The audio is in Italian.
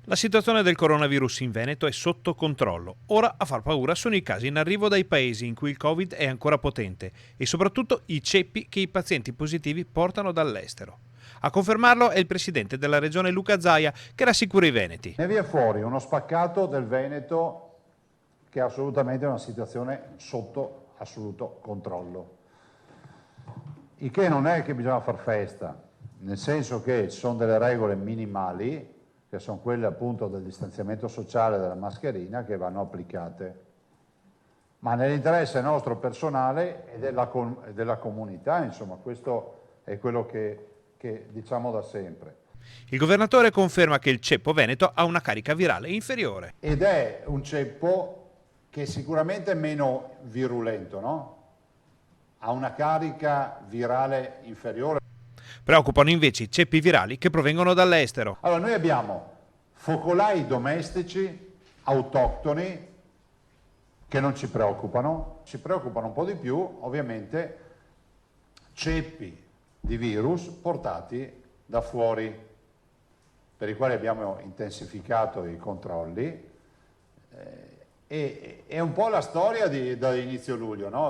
La situazione del coronavirus in Veneto è sotto controllo. Ora a far paura sono i casi in arrivo dai paesi in cui il Covid è ancora potente e soprattutto i ceppi che i pazienti positivi portano dall'estero. A confermarlo è il presidente della regione Luca Zaia, che rassicura i veneti. Ne viene fuori uno spaccato del Veneto che è assolutamente una situazione sotto assoluto controllo. Il che non è che bisogna far festa, nel senso che ci sono delle regole minimali, che sono quelle appunto del distanziamento sociale, della mascherina, che vanno applicate. Ma nell'interesse nostro personale e della comunità, insomma, questo è quello che diciamo da sempre. Il governatore conferma che il ceppo veneto ha una carica virale inferiore. Ed è un ceppo che sicuramente è meno virulento, no? Ha una carica virale inferiore. Preoccupano invece i ceppi virali che provengono dall'estero. Allora, noi abbiamo focolai domestici, autoctoni, che non ci preoccupano un po' di più, ovviamente, ceppi di virus portati da fuori, per i quali abbiamo intensificato i controlli. E è un po' la storia da inizio luglio, no?